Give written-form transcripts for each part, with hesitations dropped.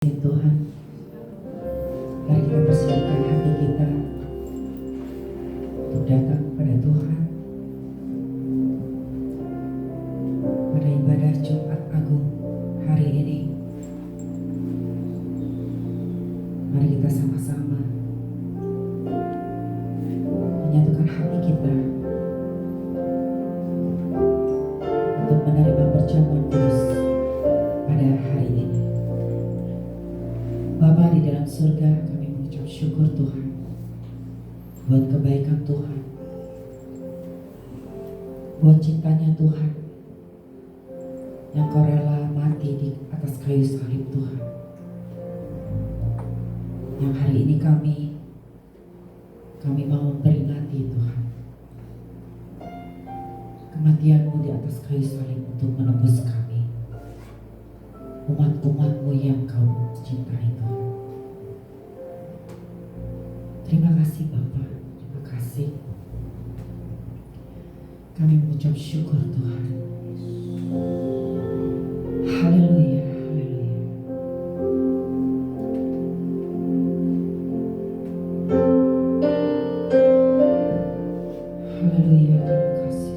Ya Tuhan, mari kita persiapkan hati kita untuk datang kepada Tuhan pada ibadah Jumat Agung hari ini. Mari kita sama-sama menyatukan hati kita untuk menerima perjamuan kudus pada hari ini. Bapa di dalam surga, kami mengucap syukur Tuhan buat kebaikan Tuhan, buat cintanya Tuhan yang Kau rela mati di atas kayu salib Tuhan. Yang hari ini kami mau memperingati Tuhan kematian-Mu di atas kayu salib untuk menebus kami, umat-umat-Mu yang Kau cintai Tuhan. Terima kasih Bapa, terima kasih. Kami mengucap syukur Tuhan. Haleluya, haleluya. Haleluya, terima kasih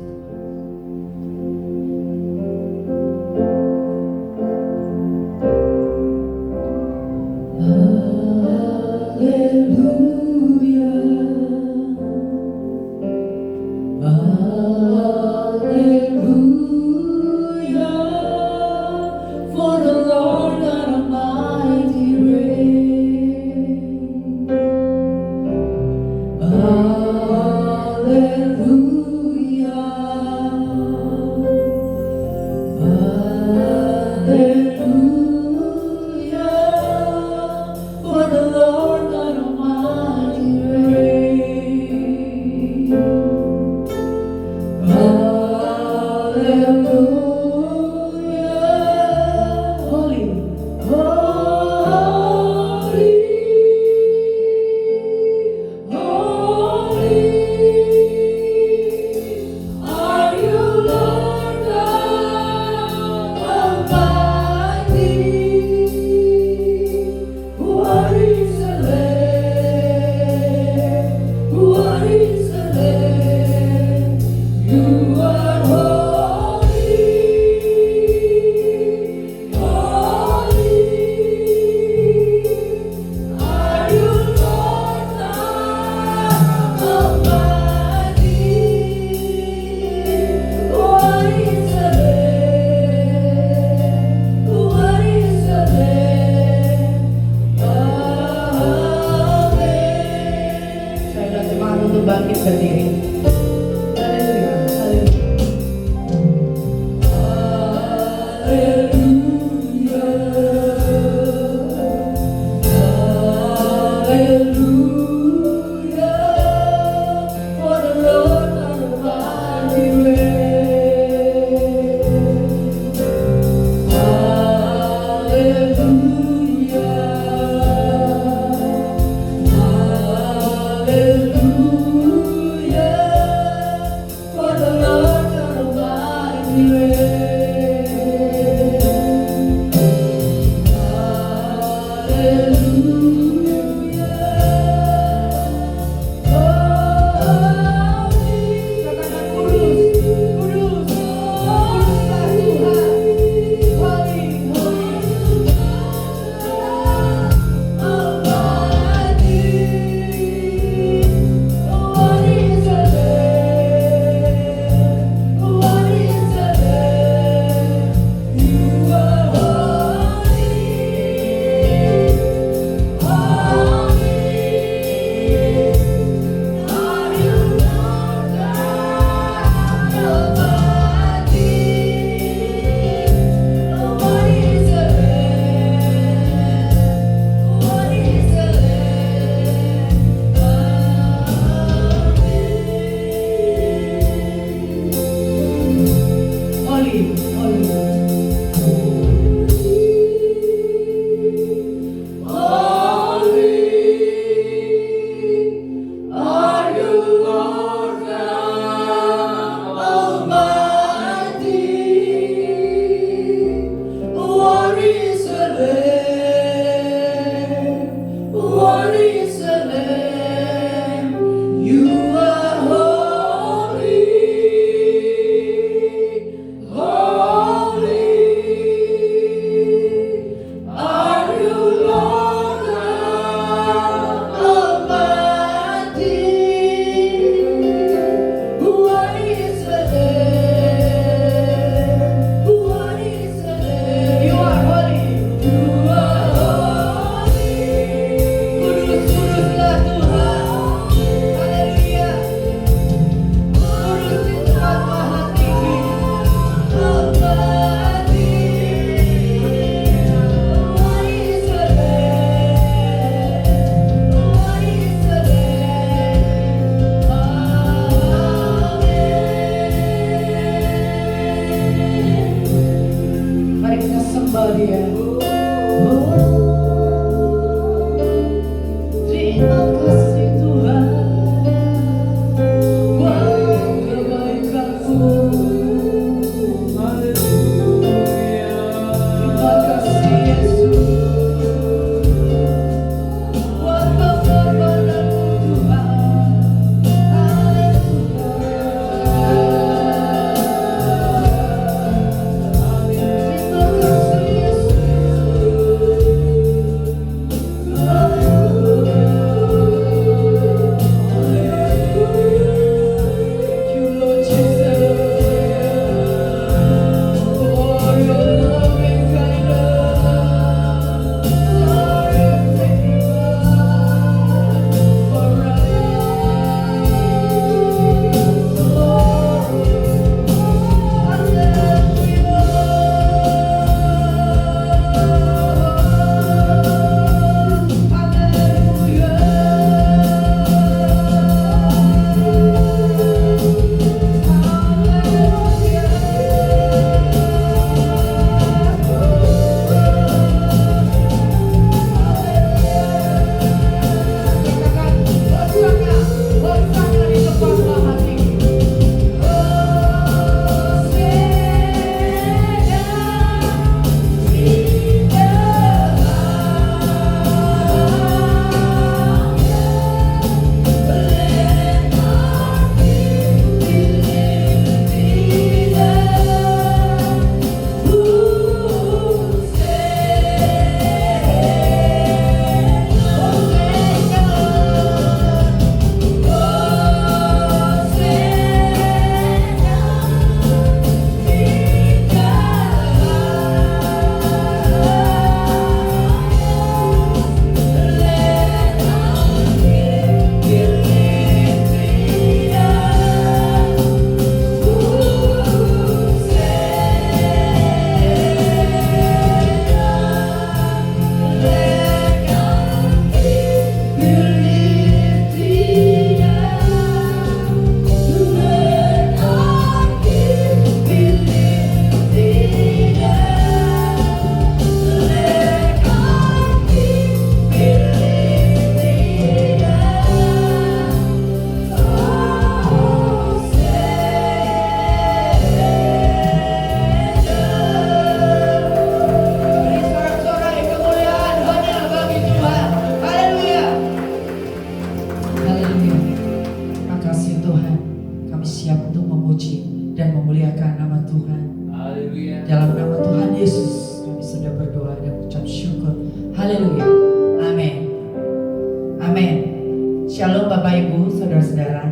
Bapak Ibu, saudara-saudara,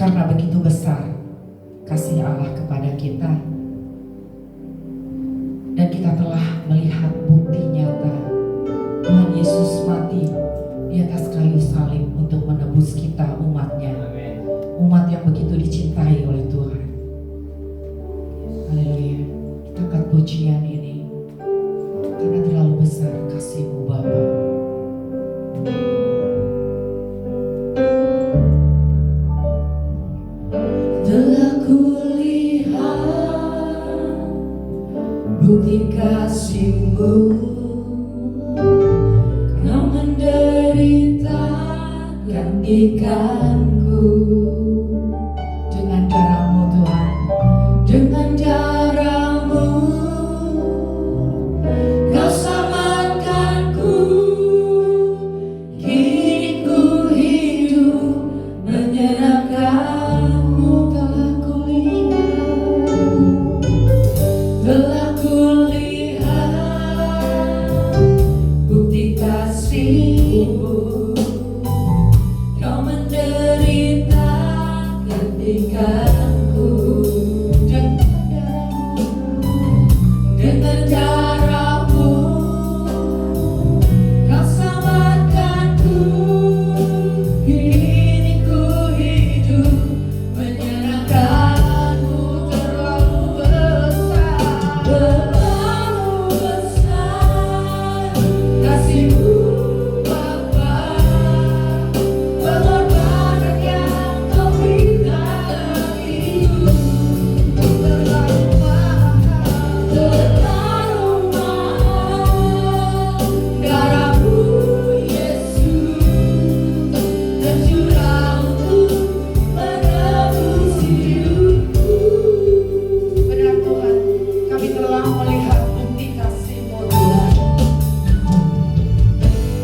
karena begitu besar kasih Allah kepada kita, dan kita telah melihat bukti nyata Tuhan Yesus mati di atas kayu salib untuk menebus kita, umatnya, umat yang begitu dicintai oleh Tuhan. Haleluya. Kita angkat pujian ini karena terlalu besar kasih-Mu Bapa. Telah kulihat bukti kasih-Mu, Kau menderita gantikanku. Dengan darah-Mu Tuhan, dengan darah-Mu Kau selamatkanku. Kini ku hidup menyenangkan-Mu. Telah kulihat bukti kasih-Mu, Kau menderita gantikanku. Dengan darah-Mu Kau selamatkanku. Kini ku hidup menyenangkan-Mu. Terlalu besar kasih-Mu Bapa, pengorbanan yang Kau berikan itu terlalu mahal, darah-Mu Yesus tercurah untuk menebus hidupku. Benar Tuhan, kami telah melihat bukti kasih-Mu Tuhan.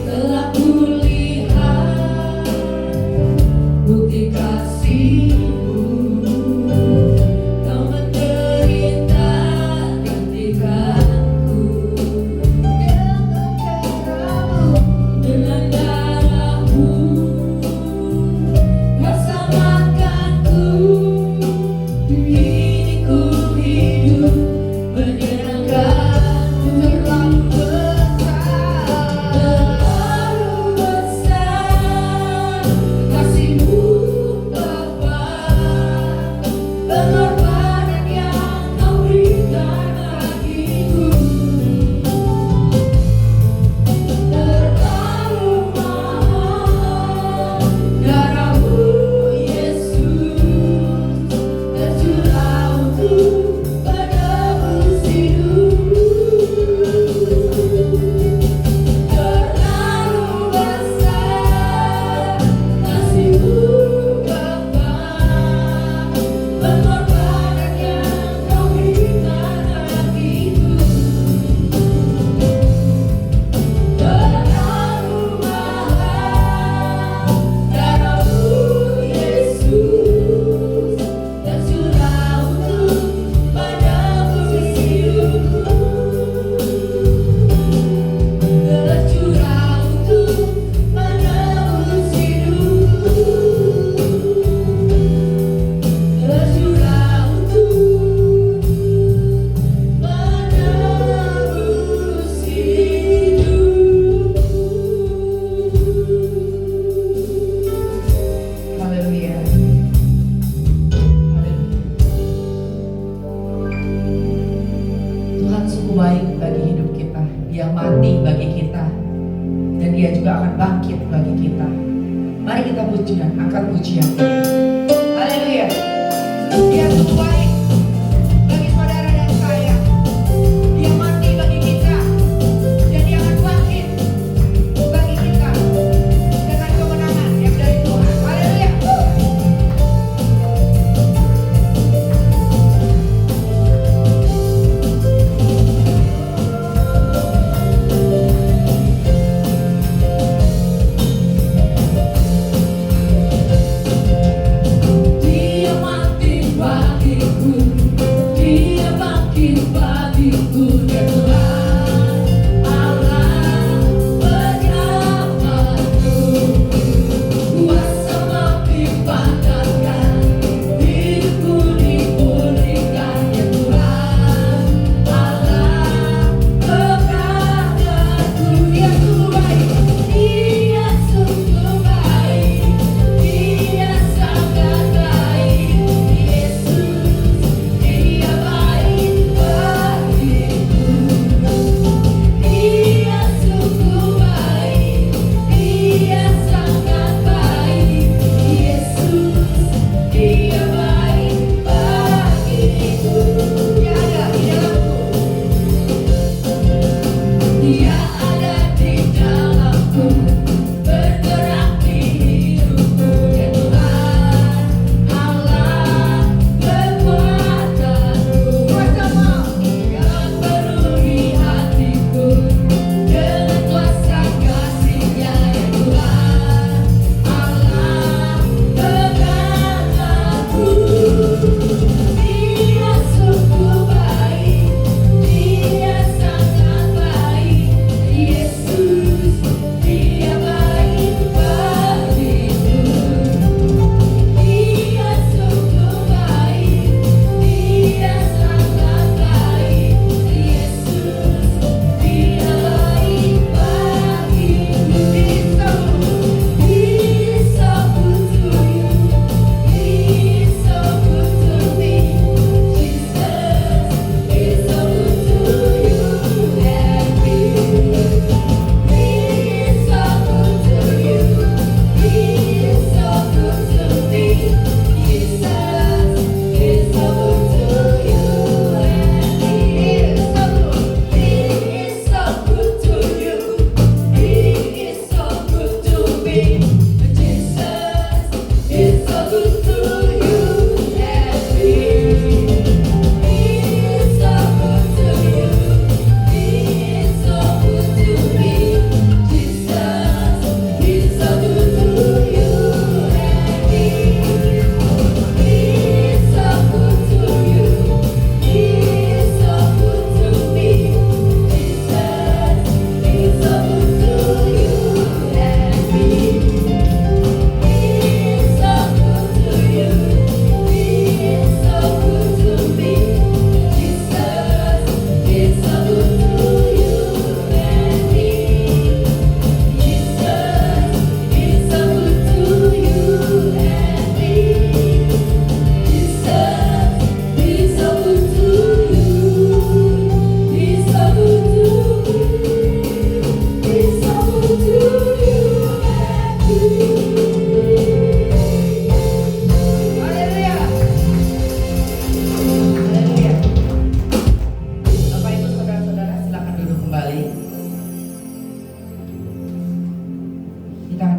Telah kulihat bukti kasih-Mu, Kau menderita gantikanku. Dengan darah-Mu Kau selamatkanku. Kini ku hidup menyenangkan-Mu. Terlalu besar kasih-Mu Bapa, pengorbanan yang Kau berikan bagiku. Terlalu mahal, darah-Mu Yesus tercurah untuk menebus hidupku. Terlalu besar kasih-Mu Bapa, pengorbanan yang Kau berikan bagiku. Terlalu mahal, darah-Mu Yesus tercurah untuk menebus hidupku. Tercurah untuk menebus hidupku. Tercurah untuk menebus hidupku. Haleluya. Tuhan sungguh baik bagi hidup kita. Dia mati bagi kita, dan Dia juga akan bangkit bagi kita. Mari kita pujian, angkat pujian. Haleluya. Dia sungguh baik bagi saudara dan saya. Dia mati bagi kita, dan Dia akan bangkit bagi kita dengan kemenangan yang dari Tuhan. Haleluya. Dia mati bagiku.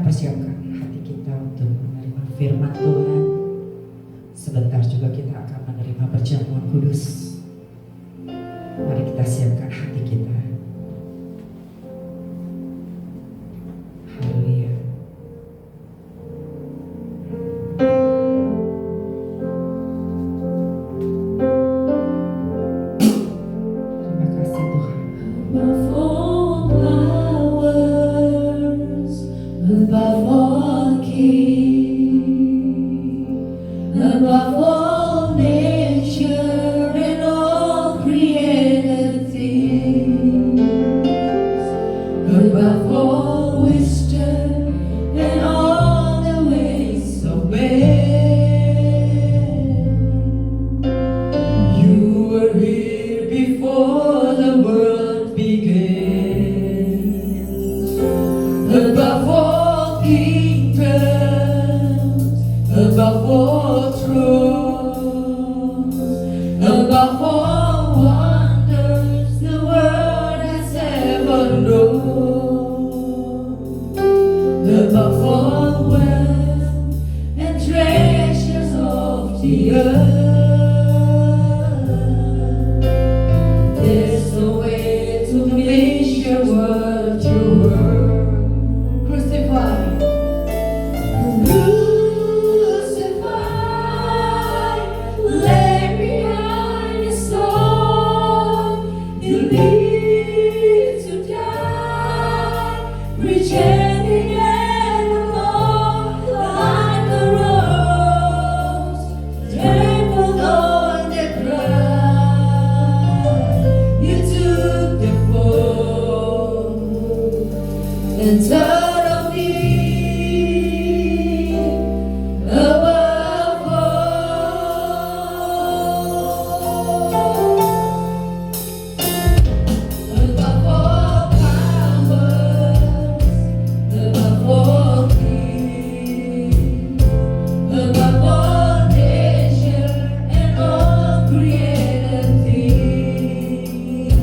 persiapkan hati kita untuk menerima firman Tuhan. Sebentar juga kita akan menerima perjamuan kudus. Mari kita siapkan hati kita. Haleluya. Terima kasih Tuhan. Above all powers, above all king, above all nature and all created things, above all wisdom and all the ways of man. You were here before the world began. Above all kingdoms, above all thrones, above all wonders the world has ever known, above all wealth and treasures of the earth. There's no way to measure what you were. Crucified. Crucified, lay behind your soul. You live to die, rejecting and alone like a rose, trampled on the ground. You took the fall and turned on me above all powers, above all kings, above all nature and all created things,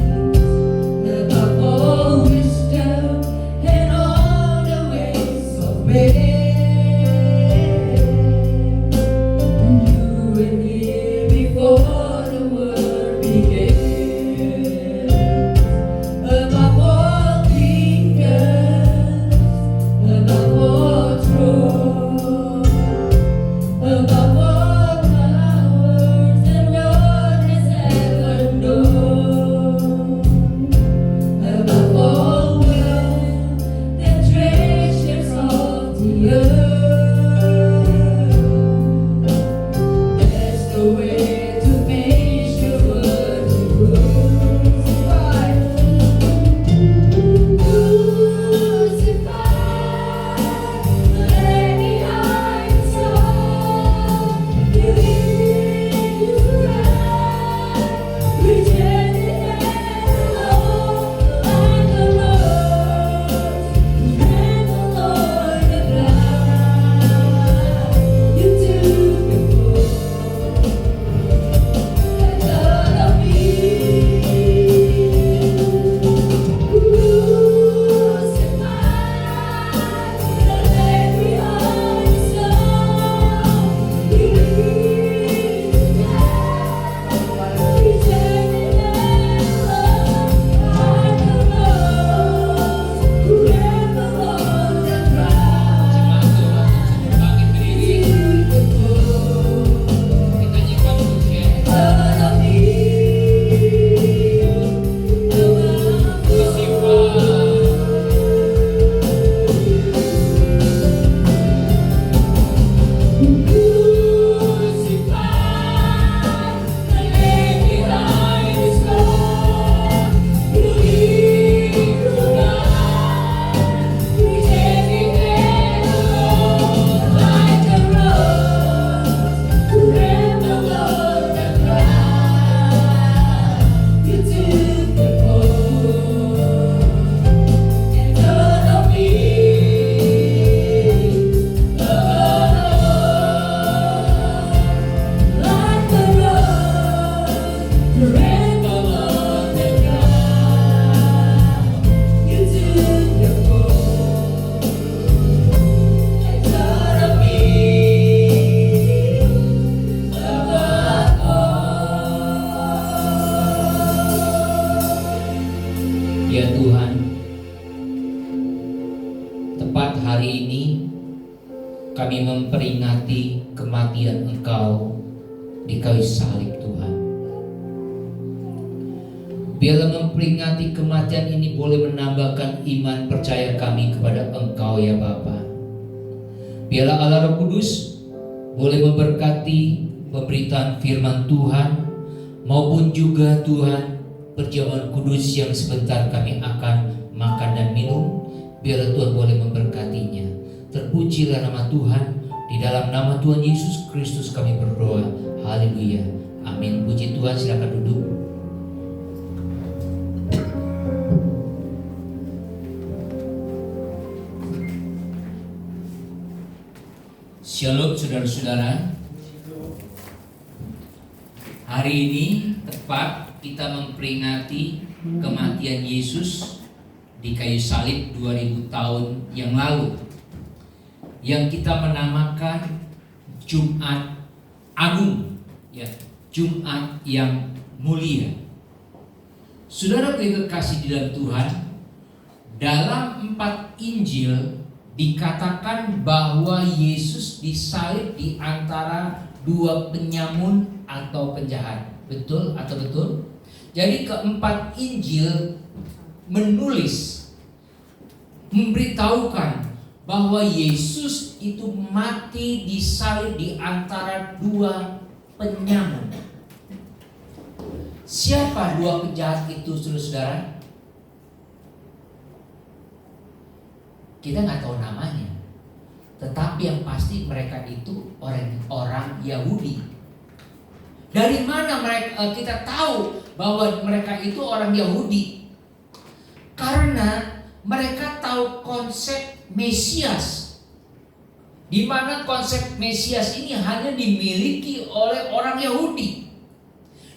above all wisdom and all tepat hari ini kami memperingati kematian Engkau di kayu salib, Tuhan. Biarlah memperingati kematian ini boleh menambahkan iman percaya kami kepada Engkau ya Bapa. Biarlah Allah Roh Kudus boleh memberkati pemberitaan firman Tuhan, maupun juga Tuhan perjamuan kudus yang sebentar kami akan makan dan minum. Biarlah Tuhan boleh memberkatinya. Terpujilah nama Tuhan. Di dalam nama Tuhan Yesus Kristus kami berdoa. Haleluya. Amin. Puji Tuhan, silakan duduk. Shalom saudara-saudara. Hari ini tepat kita memperingati kematian Yesus di kayu salib 2000 tahun yang lalu, yang kita menamakan Jumat Agung, ya, Jumat yang mulia. Saudara kekasih di dalam Tuhan, dalam 4 Injil dikatakan bahwa Yesus disalib di antara 2 penyamun atau penjahat. Betul atau betul? Jadi keempat Injil menulis, memberitahukan bahwa Yesus itu mati disalib di antara 2 penyamun. Siapa 2 penjahat itu, saudara-saudara? Kita nggak tahu namanya, tetapi yang pasti mereka itu orang Yahudi. Dari mana kita tahu bahwa mereka itu orang Yahudi? Karena mereka tahu konsep Mesias, di mana konsep Mesias ini hanya dimiliki oleh orang Yahudi,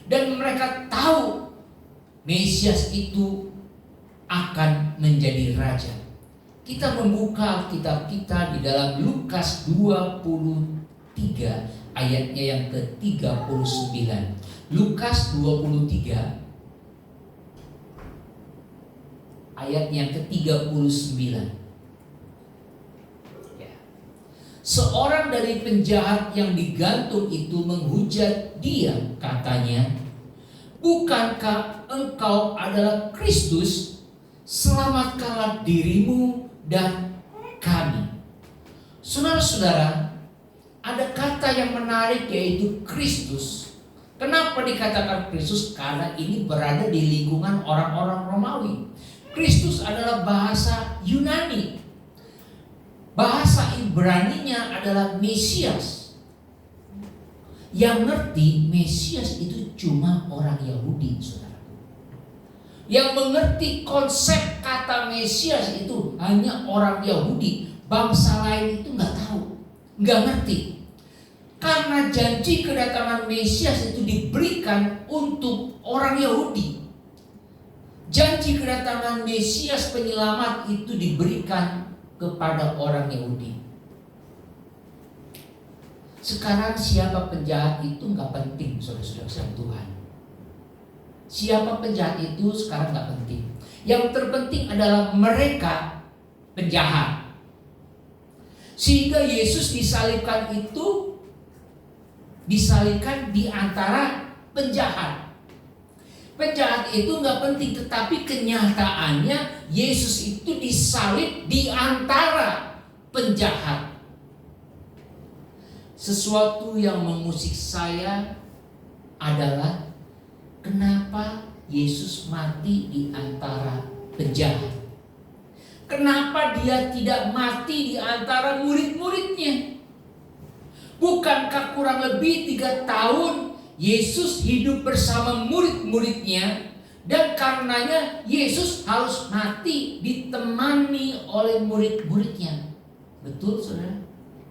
dan mereka tahu Mesias itu akan menjadi raja. Kita membuka kitab kita di dalam Lukas 23 ayatnya yang ke-39. Lukas 23 ayat yang ke-39. Ya. Seorang dari penjahat yang digantung itu menghujat dia, katanya, "Bukankah engkau adalah Kristus? Selamatkanlah dirimu dan kami." Saudara-saudara, ada kata yang menarik yaitu Kristus. Kenapa dikatakan Kristus? Karena ini berada di lingkungan orang-orang Romawi. Kristus adalah bahasa Yunani. Bahasa Ibraninya adalah Mesias. Yang ngerti Mesias itu cuma orang Yahudi, saudara. Yang mengerti konsep kata Mesias itu hanya orang Yahudi. Bangsa lain itu nggak tahu, nggak ngerti. Karena janji kedatangan Mesias itu diberikan untuk orang Yahudi. Janji kedatangan Mesias penyelamat itu diberikan kepada orang Yahudi. Sekarang siapa penjahat itu nggak penting, saudara-saudara Tuhan. Siapa penjahat itu sekarang nggak penting. Yang terpenting adalah mereka penjahat. Sehingga Yesus disalibkan itu disalibkan di antara penjahat. Penjahat itu nggak penting, tetapi kenyataannya Yesus itu disalib di antara penjahat. Sesuatu yang mengusik saya adalah kenapa Yesus mati di antara penjahat? Kenapa dia tidak mati di antara murid-muridnya? Bukankah kurang lebih 3 tahun Yesus hidup bersama murid-muridnya, dan karenanya Yesus harus mati ditemani oleh murid-muridnya? Betul, saudara?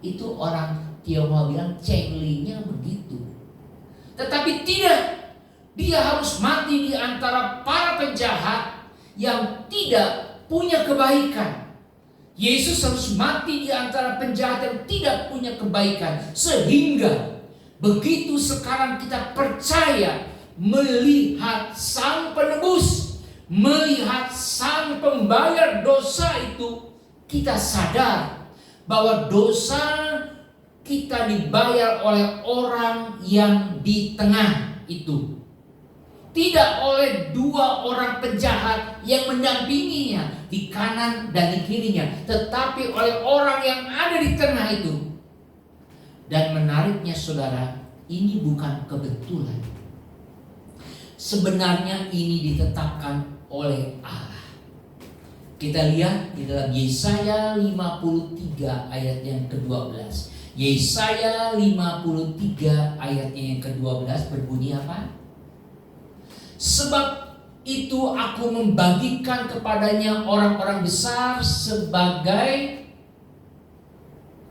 Itu orang Tionghoa bilang cenglinya begitu. Tetapi tidak. Dia harus mati di antara para penjahat yang tidak punya kebaikan. Yesus harus mati di antara penjahat yang tidak punya kebaikan. Sehingga begitu sekarang kita percaya melihat Sang Penebus, melihat Sang Pembayar dosa itu, kita sadar bahwa dosa kita dibayar oleh orang yang di tengah itu. Tidak oleh dua orang penjahat yang mendampinginya di kanan dan di kirinya, tetapi oleh orang yang ada di tengah itu. Dan menariknya saudara, ini bukan kebetulan. Sebenarnya ini ditetapkan oleh Allah. Kita lihat di dalam Yesaya 53 ayat yang ke-12. Yesaya 53 ayatnya yang ke-12 berbunyi apa? Sebab itu aku membagikan kepadanya orang-orang besar sebagai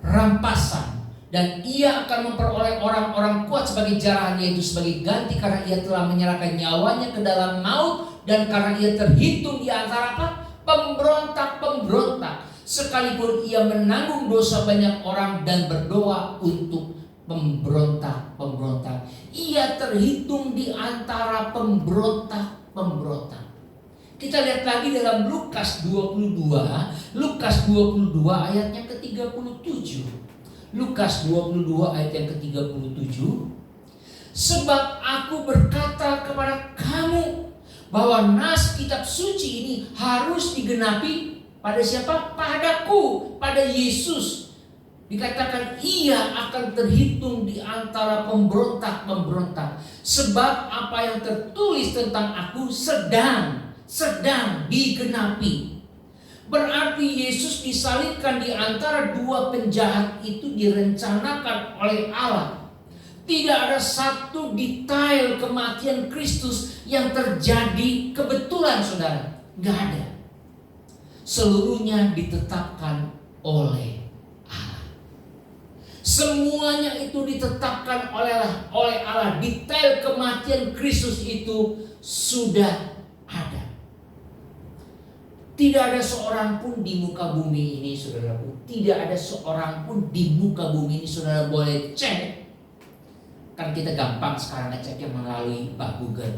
rampasan, dan ia akan memperoleh orang-orang kuat sebagai jarahan, yaitu sebagai ganti karena ia telah menyerahkan nyawanya ke dalam maut, dan karena ia terhitung di antara apa? Pemberontak-pemberontak. Sekalipun ia menanggung dosa banyak orang dan berdoa untuk pemberontak-pemberontak, ia terhitung di antara pemberontak-pemberontak. Kita lihat lagi dalam Lukas 22 ayatnya ke-37. Lukas 22 ayat yang ke-37. Sebab aku berkata kepada kamu bahwa nas kitab suci ini harus digenapi pada siapa? Padaku, pada Yesus. Dikatakan ia akan terhitung di antara pemberontak-pemberontak. Sebab apa yang tertulis tentang aku sedang digenapi. Berarti Yesus disalibkan di antara dua penjahat itu direncanakan oleh Allah. Tidak ada satu detail kematian Kristus yang terjadi kebetulan, saudara. Gak ada. Seluruhnya ditetapkan oleh semuanya itu ditetapkan oleh Allah. Detail kematian Kristus itu sudah ada. Tidak ada seorang pun di muka bumi ini, saudaraku. Tidak ada seorang pun di muka bumi ini, saudara boleh cek. Kan kita gampang sekarang ngeceknya melalui Google.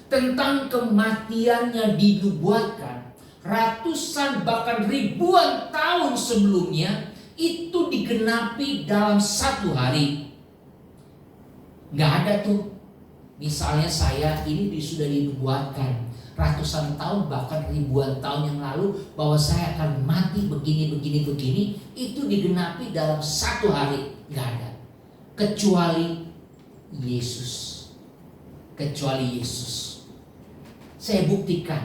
Tentang kematiannya dinubuatkan ratusan bahkan ribuan tahun sebelumnya. Itu digenapi dalam satu hari. Gak ada tuh. Misalnya saya ini sudah dinubuatkan ratusan tahun bahkan ribuan tahun yang lalu bahwa saya akan mati begini. Itu digenapi dalam satu hari. Gak ada. Kecuali Yesus. Saya buktikan.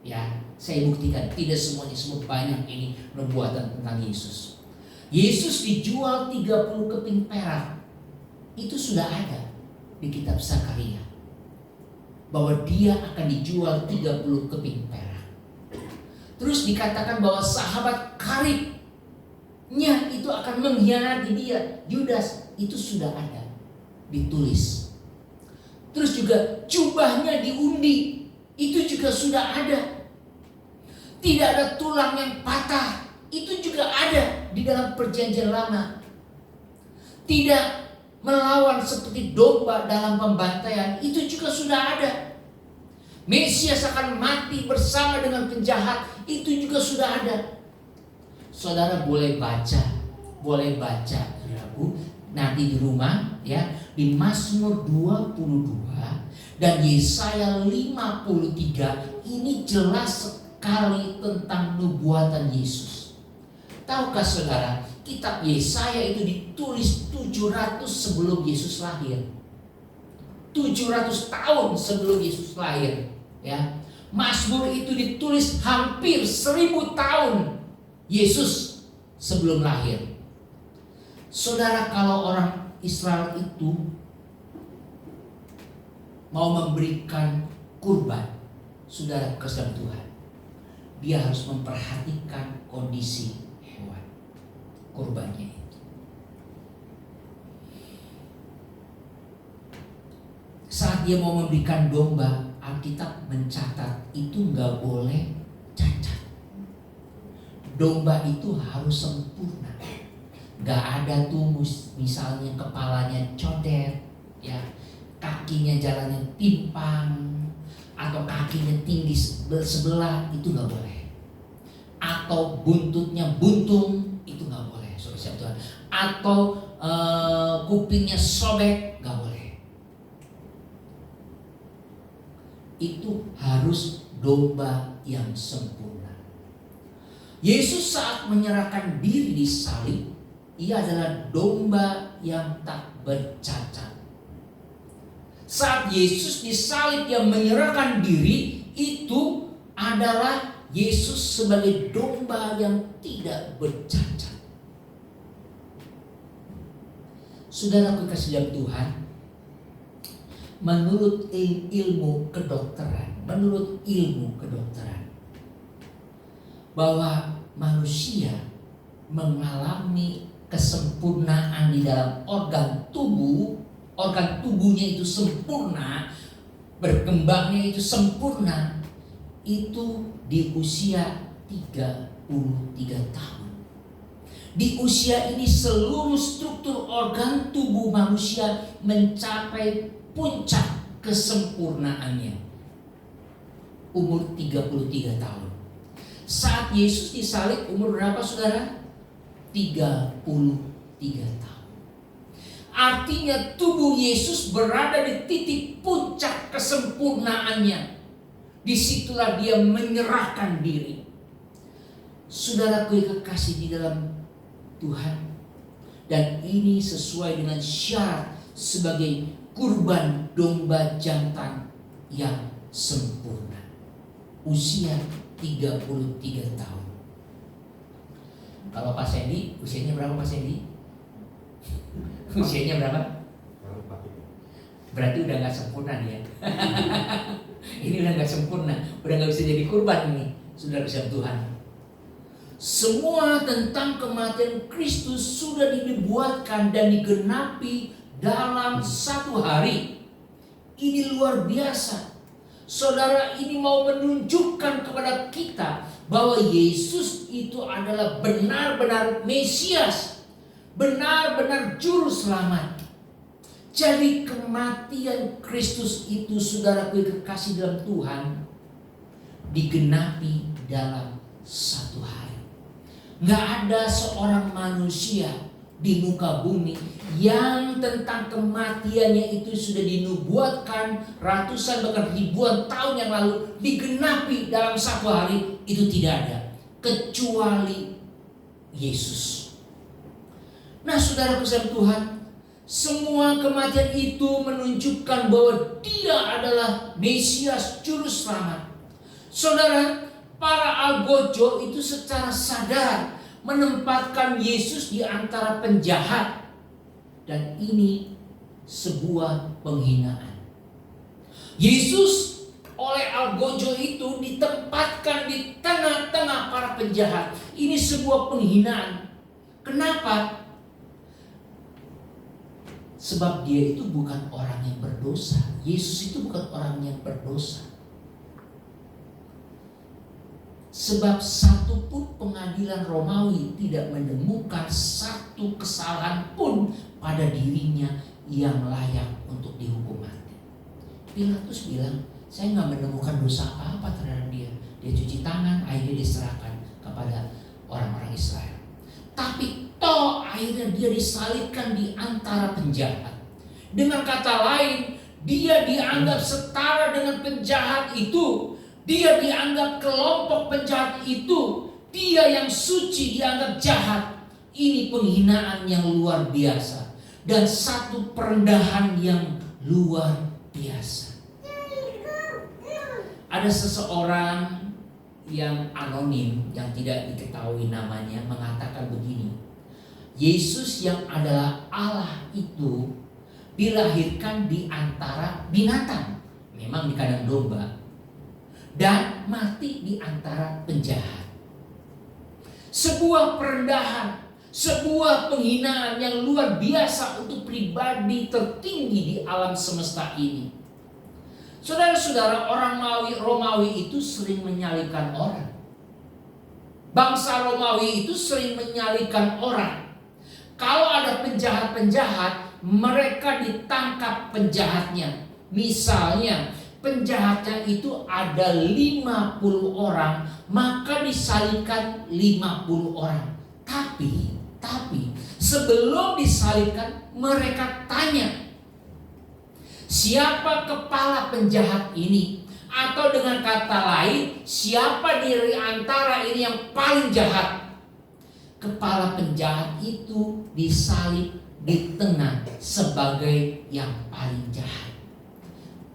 Tidak semuanya, semua banyak ini nubuatan tentang Yesus. Yesus dijual 30 keping perak. Itu sudah ada di kitab Zakaria. Bahwa dia akan dijual 30 keping perak. Terus dikatakan bahwa sahabat karibnya itu akan mengkhianati dia, Yudas. Itu sudah ada, ditulis. Terus juga jubahnya diundi. Itu juga sudah ada. Tidak ada tulang yang patah. Itu juga ada di dalam perjanjian lama. Tidak melawan seperti domba dalam pembantaian. Itu juga sudah ada. Mesias akan mati bersama dengan penjahat. Itu juga sudah ada. Saudara boleh baca. Nanti di rumah ya. Di Mazmur 22 dan Yesaya 53. Ini jelas sekali tentang nubuatan Yesus. Tahukah saudara, kitab Yesaya itu ditulis 700 sebelum Yesus lahir. 700 tahun sebelum Yesus lahir, ya. Mazmur itu ditulis hampir 1000 tahun Yesus sebelum lahir. Saudara, kalau orang Israel itu mau memberikan kurban, saudara kepada Tuhan, dia harus memperhatikan kondisi kurbannya itu. Saat dia mau memberikan domba, Alkitab mencatat itu nggak boleh cacat. Domba itu harus sempurna. Nggak ada tuh misalnya kepalanya codet, ya, kakinya jalannya timpang, atau kakinya tinggi sebelah, itu nggak boleh. Atau atau buntutnya buntung, itu nggak boleh, saudara Tuhan. Atau kupingnya sobek, nggak boleh. Itu harus domba yang sempurna. Yesus saat menyerahkan diri di salib, ia adalah domba yang tak bercacat. Saat Yesus disalib, yang menyerahkan diri, itu adalah Yesus sebagai domba yang tidak bercacat. Saudaraku kasih dalam Tuhan, menurut ilmu kedokteran, bahwa manusia mengalami kesempurnaan di dalam organ tubuhnya itu sempurna, berkembangnya itu sempurna, itu di usia 33 tahun. Di usia ini seluruh struktur organ tubuh manusia mencapai puncak kesempurnaannya. Umur 33 tahun. Saat Yesus disalib umur berapa saudara? 33 tahun. Artinya tubuh Yesus berada di titik puncak kesempurnaannya. Disitulah dia menyerahkan diri. Saudaraku yang kekasih di dalam Tuhan, dan ini sesuai dengan syarat sebagai kurban domba jantan yang sempurna. Usia 33 tahun. Kalau Pak Sandy, usianya berapa Pak Sandy? Usianya berapa? Berarti udah gak sempurna dia. Ini udah gak sempurna, udah gak bisa jadi kurban ini, saudara bisa Tuhan. Semua tentang kematian Kristus sudah dibuatkan dan digenapi dalam satu hari. Ini luar biasa. Saudara, ini mau menunjukkan kepada kita bahwa Yesus itu adalah benar-benar Mesias, benar-benar juru selamat. Jadi kematian Kristus itu, saudaraku yang kekasih dalam Tuhan, digenapi dalam satu hari. Gak ada seorang manusia di muka bumi yang tentang kematiannya itu sudah dinubuatkan ratusan bahkan ribuan tahun yang lalu digenapi dalam satu hari. Itu tidak ada kecuali Yesus. Nah saudara kasih Tuhan, semua kematian itu menunjukkan bahwa dia adalah Mesias juru selamat. Saudara, para algojo itu secara sadar menempatkan Yesus di antara penjahat, dan ini sebuah penghinaan. Yesus oleh algojo itu ditempatkan di tengah-tengah para penjahat. Ini sebuah penghinaan. Kenapa? Sebab dia itu bukan orang yang berdosa. Yesus itu bukan orang yang berdosa. Sebab satu pun pengadilan Romawi tidak menemukan satu kesalahan pun pada dirinya yang layak untuk dihukum mati. Pilatus bilang, saya nggak menemukan dosa apa-apa terhadap dia. Dia cuci tangan, akhirnya diserahkan kepada orang-orang Israel. Tapi toh akhirnya dia disalibkan di antara penjahat. Dengan kata lain, dia dianggap setara dengan penjahat itu. Dia dianggap kelompok penjahat itu. Dia yang suci dianggap jahat. Ini penghinaan yang luar biasa. Dan satu perendahan yang luar biasa. Ada seseorang yang anonim, yang tidak diketahui namanya, mengatakan begini. Yesus yang adalah Allah itu dilahirkan di antara binatang. Memang di kandang domba. Dan mati di antara penjahat. Sebuah perendahan, sebuah penghinaan yang luar biasa untuk pribadi tertinggi di alam semesta ini. Saudara-saudara, orang Romawi itu sering menyalibkan orang. Bangsa Romawi itu sering menyalibkan orang. Kalau ada penjahat-penjahat, mereka ditangkap penjahatnya. Misalnya, penjahatnya itu ada 50 orang, maka disalibkan 50 orang. Tapi sebelum disalibkan mereka tanya, siapa kepala penjahat ini? Atau dengan kata lain, siapa dari antara ini yang paling jahat? Kepala penjahat itu disalib di tengah sebagai yang paling jahat.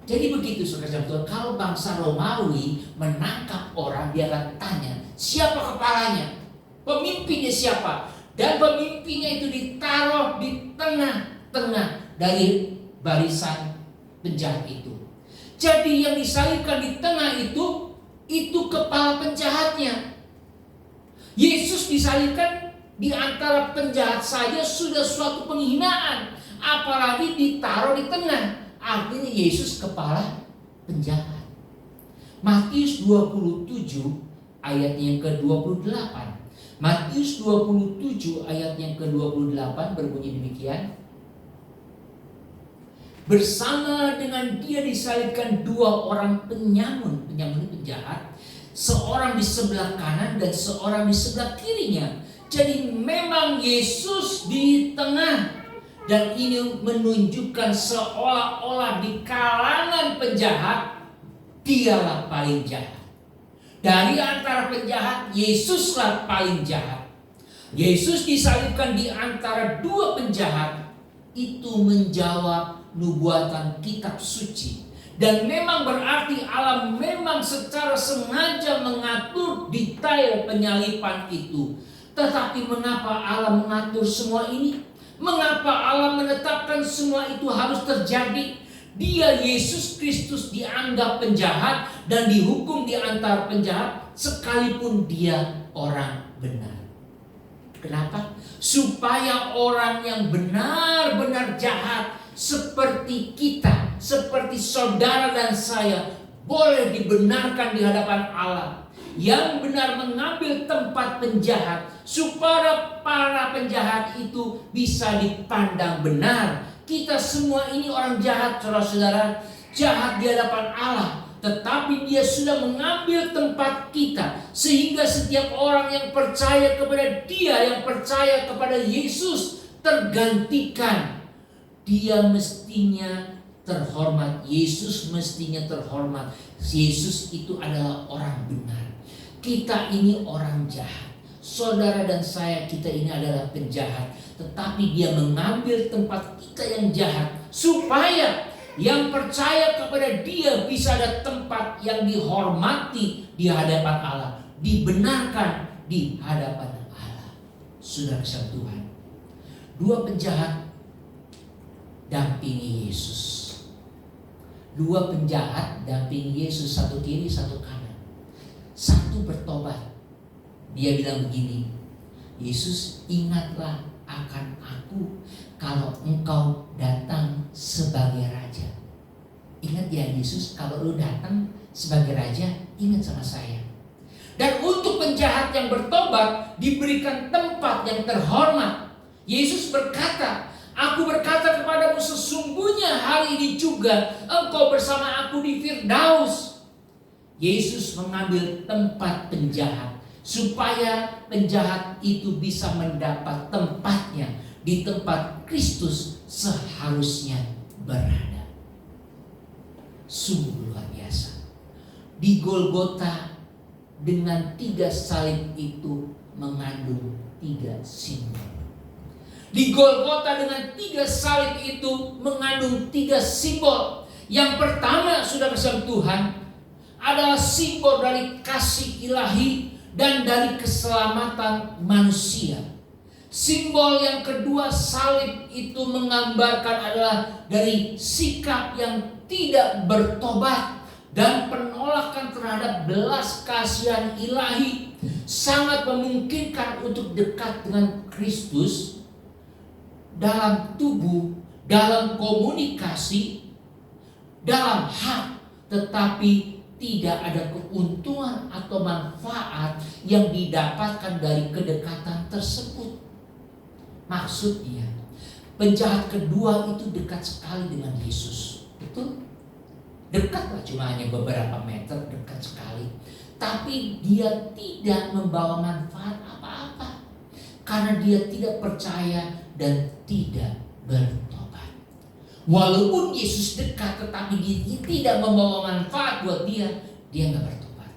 Jadi begitu saudara-saudara, kalau bangsa Romawi menangkap orang, dia akan tanya, siapa kepalanya? Pemimpinnya siapa? Dan pemimpinnya itu ditaruh di tengah-tengah dari barisan penjahat itu. Jadi yang disalibkan di tengah itu kepala penjahatnya. Yesus disalibkan di antara penjahat saja sudah suatu penghinaan, apalagi ditaruh di tengah. Artinya Yesus kepala penjahat. Matius 27 ayat yang ke-28. Matius 27 ayat yang ke-28 berbunyi demikian. Bersama dengan dia disalibkan 2 orang penyamun penjahat, seorang di sebelah kanan dan seorang di sebelah kirinya. Jadi memang Yesus di tengah. Dan ini menunjukkan seolah-olah di kalangan penjahat, dialah paling jahat. Dari antara penjahat, Yesuslah paling jahat. Yesus disalibkan di antara 2 penjahat. Itu menjawab nubuatan kitab suci. Dan memang berarti Allah memang secara sengaja mengatur detail penyaliban itu. Tetapi mengapa Allah mengatur semua ini? Mengapa Allah menetapkan semua itu harus terjadi? Dia Yesus Kristus dianggap penjahat dan dihukum di antara penjahat sekalipun dia orang benar. Kenapa? Supaya orang yang benar-benar jahat seperti kita, seperti saudara dan saya, boleh dibenarkan di hadapan Allah. Yang benar mengambil tempat penjahat, supaya para penjahat itu bisa dipandang benar. Kita semua ini orang jahat, saudara-saudara, jahat di hadapan Allah. Tetapi dia sudah mengambil tempat kita, sehingga setiap orang yang percaya kepada dia, yang percaya kepada Yesus, tergantikan. Dia mestinya terhormat. Yesus mestinya terhormat. Yesus itu adalah orang benar. Kita ini orang jahat. Saudara dan saya, kita ini adalah penjahat. Tetapi dia mengambil tempat kita yang jahat, supaya yang percaya kepada dia bisa ada tempat yang dihormati di hadapan Allah, dibenarkan di hadapan Allah. Saudara kesal Tuhan, 2 penjahat dampingi Yesus. 2 penjahat dampingi Yesus, satu kiri satu kanan. Satu bertobat. Dia bilang begini, Yesus, ingatlah akan aku kalau engkau datang sebagai raja. Ingat ya Yesus, kalau lu datang sebagai raja, ingat sama saya. Dan untuk penjahat yang bertobat diberikan tempat yang terhormat. Yesus berkata, aku berkata kepadamu, sesungguhnya hari ini juga engkau bersama aku di Firdaus. Yesus mengambil tempat penjahat, supaya penjahat itu bisa mendapat tempatnya di tempat Kristus seharusnya berada. Sungguh luar biasa. Di Golgota dengan 3 salib itu mengandung 3 simbol. Di Golgota dengan 3 salib itu mengandung 3 simbol. Yang pertama, sudah bersama Tuhan, adalah simbol dari kasih ilahi dan dari keselamatan manusia. Simbol yang kedua, salib itu menggambarkan adalah dari sikap yang tidak bertobat dan penolakan terhadap belas kasihan ilahi. Sangat memungkinkan untuk dekat dengan Kristus dalam tubuh, dalam komunikasi, dalam hak, tetapi tidak ada keuntungan atau manfaat yang didapatkan dari kedekatan tersebut. Maksudnya, penjahat kedua itu dekat sekali dengan Yesus. Betul? dekatlah, cuma hanya beberapa meter, dekat sekali. Tapi dia tidak membawa manfaat apa-apa, karena dia tidak percaya dan tidak bertobat. Walaupun Yesus dekat, tetapi dia tidak membawa manfaat buat dia nggak bertobat.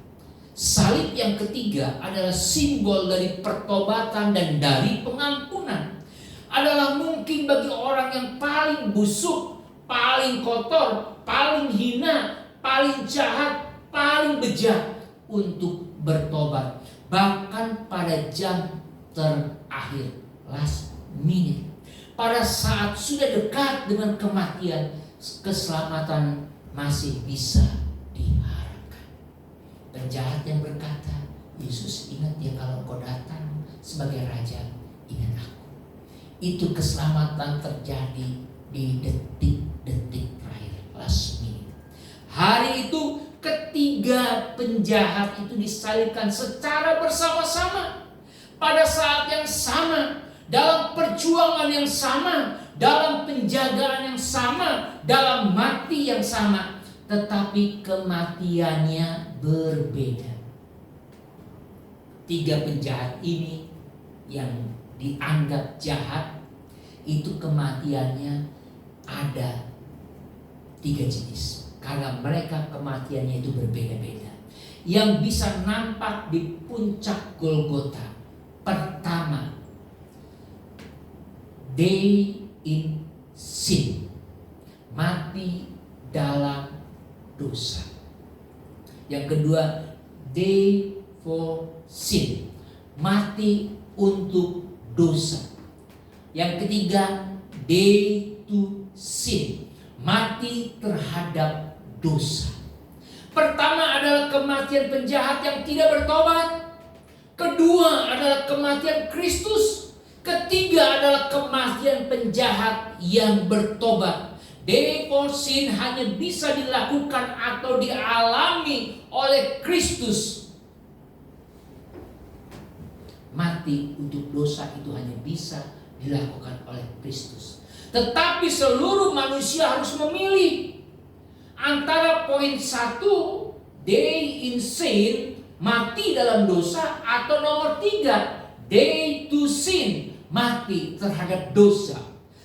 Salib yang ketiga adalah simbol dari pertobatan dan dari pengampunan. Adalah mungkin bagi orang yang paling busuk, paling kotor, paling hina, paling jahat, paling bejat untuk bertobat, bahkan pada jam terakhir, last minute, pada saat sudah dekat dengan kematian, keselamatan masih bisa diharapkan. Penjahat yang berkata, Yesus, ingat ya, kalau kau datang sebagai raja, ingat aku. Itu keselamatan terjadi di detik-detik terakhir, last minute. Hari itu ketiga penjahat itu disalibkan secara bersama-sama, pada saat yang sama, dalam perjuangan yang sama, dalam penjagaan yang sama, dalam mati yang sama, tetapi kematiannya berbeda. Tiga penjahat ini yang dianggap jahat, itu kematiannya ada 3 jenis. Karena mereka kematiannya itu berbeda-beda. Yang bisa nampak di puncak Golgota. Pertama, they in sin, mati dalam dosa. Yang kedua, they for sin, mati untuk dosa. Yang ketiga, they to sin, mati terhadap dosa. Pertama adalah kematian penjahat yang tidak bertobat. Kedua adalah kematian Kristus. Ketiga adalah kematian penjahat yang bertobat. Day for sin hanya bisa dilakukan atau dialami oleh Kristus. Mati untuk dosa itu hanya bisa dilakukan oleh Kristus. Tetapi seluruh manusia harus memilih antara poin 1, day in sin, mati dalam dosa, atau nomor 3, day to sin, mati terhadap dosa.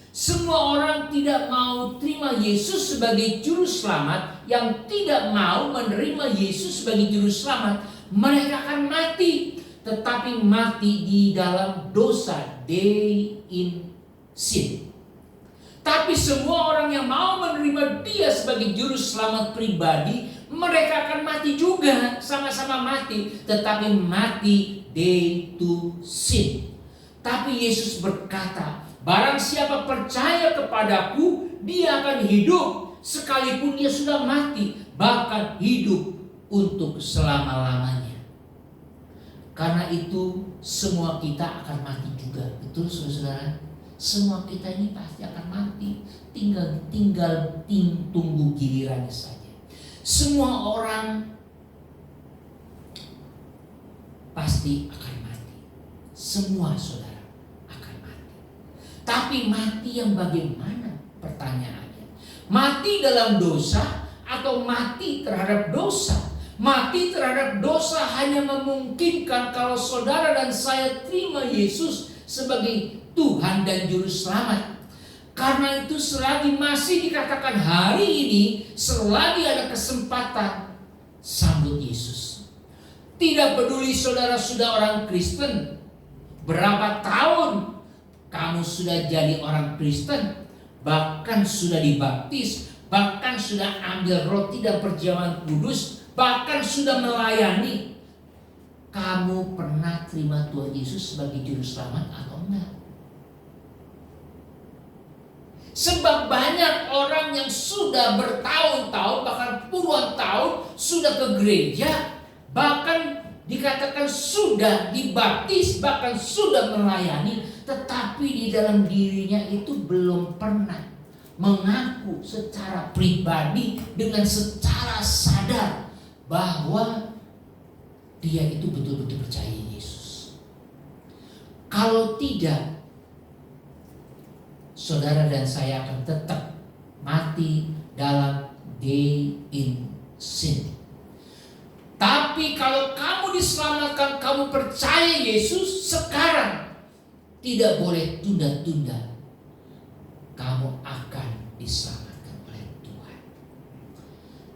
Semua orang tidak mau terima Yesus sebagai juru selamat. Yang tidak mau menerima Yesus sebagai juru selamat, mereka akan mati. Tetapi mati di dalam dosa, day in sin. Tapi semua orang yang mau menerima dia sebagai juru selamat pribadi, mereka akan mati juga, sama-sama mati, tetapi mati day to sin. Tapi Yesus berkata, barang siapa percaya kepadaku, dia akan hidup sekalipun dia sudah mati, bahkan hidup untuk selama-lamanya. Karena itu semua kita akan mati juga. Betul saudara? Semua kita ini pasti akan mati. Tinggal tunggu gilirannya saja. Semua orang pasti akan mati. Semua saudara akan mati. Tapi mati yang bagaimana? Pertanyaannya. Mati dalam dosa atau mati terhadap dosa? Mati terhadap dosa hanya memungkinkan kalau saudara dan saya terima Yesus sebagai Tuhan dan Juru Selamat. Karena itu selagi masih dikatakan hari ini, selagi ada kesempatan, sambut Yesus. Tidak peduli saudara sudah orang Kristen, berapa tahun kamu sudah jadi orang Kristen, bahkan sudah dibaptis, bahkan sudah ambil roti dan perjamuan kudus, bahkan sudah melayani. Kamu pernah terima Tuhan Yesus sebagai Juru Selamat atau enggak? Sebab banyak orang yang sudah bertahun-tahun, bahkan puluhan tahun sudah ke gereja, bahkan dikatakan sudah dibaptis, bahkan sudah melayani, tetapi di dalam dirinya itu belum pernah mengaku secara pribadi dengan secara sadar bahwa dia itu betul-betul percaya Yesus. Kalau tidak, saudara dan saya akan tetap mati dalam day in sin. Tapi kalau kamu diselamatkan, kamu percaya Yesus sekarang, tidak boleh tunda-tunda. Kamu akan diselamatkan oleh Tuhan.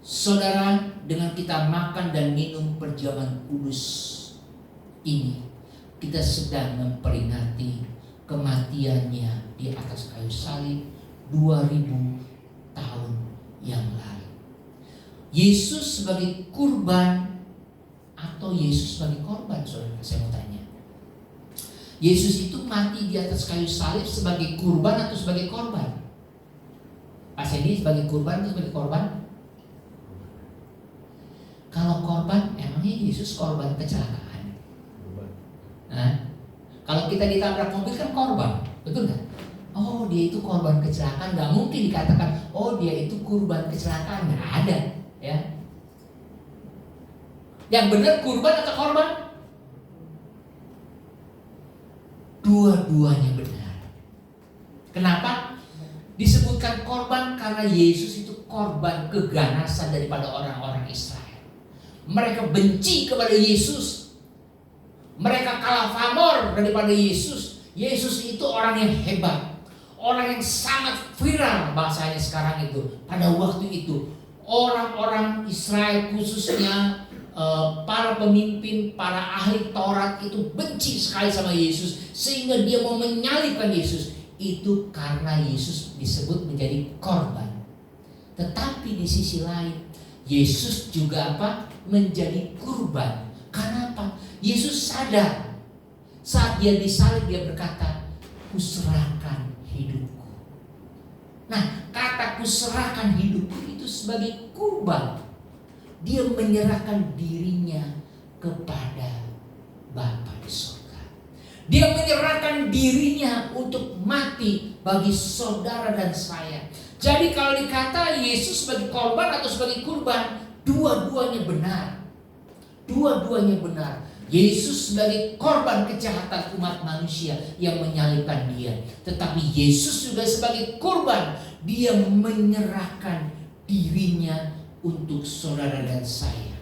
Saudara, dengan kita makan dan minum perjamuan kudus ini, kita sedang memperingati kematiannya di atas kayu salib 2000 tahun yang lalu. Yesus sebagai kurban atau Yesus sebagai korban, saudara? Saya mau tanya. Yesus itu mati di atas kayu salib sebagai kurban atau sebagai korban? Pak Sendi, sebagai kurban atau sebagai korban? Kalau korban, emangnya Yesus korban kecelakaan? Nah, kalau kita ditabrak mobil kan korban, betul nggak? Oh, dia itu korban kecelakaan, nggak mungkin dikatakan, oh dia itu kurban kecelakaan, nggak ada, ya. Yang benar kurban atau korban? Dua-duanya benar. Kenapa? Disebutkan korban karena Yesus itu korban keganasan daripada orang-orang Israel. Mereka benci kepada Yesus. Mereka kalah pamor daripada Yesus. Yesus itu orang yang hebat, orang yang sangat viral bahasanya sekarang itu. Pada waktu itu orang-orang Israel khususnya para pemimpin, para ahli Taurat itu benci sekali sama Yesus, sehingga dia mau menyalibkan Yesus. Itu karena Yesus disebut menjadi korban. Tetapi di sisi lain, Yesus juga apa? Menjadi kurban. Karena apa? Yesus sadar saat dia disalib, dia berkata, "Kuserahkan hidupku." Nah, kata "kuserahkan hidupku" itu sebagai kurban. Dia menyerahkan dirinya kepada Bapa di surga. Dia menyerahkan dirinya untuk mati bagi saudara dan saya. Jadi kalau dikata Yesus sebagai korban atau sebagai kurban, dua-duanya benar. Dua-duanya benar. Yesus sebagai korban kejahatan umat manusia yang menyalibkan dia. Tetapi Yesus juga sebagai korban. Dia menyerahkan dirinya untuk saudara dan saya.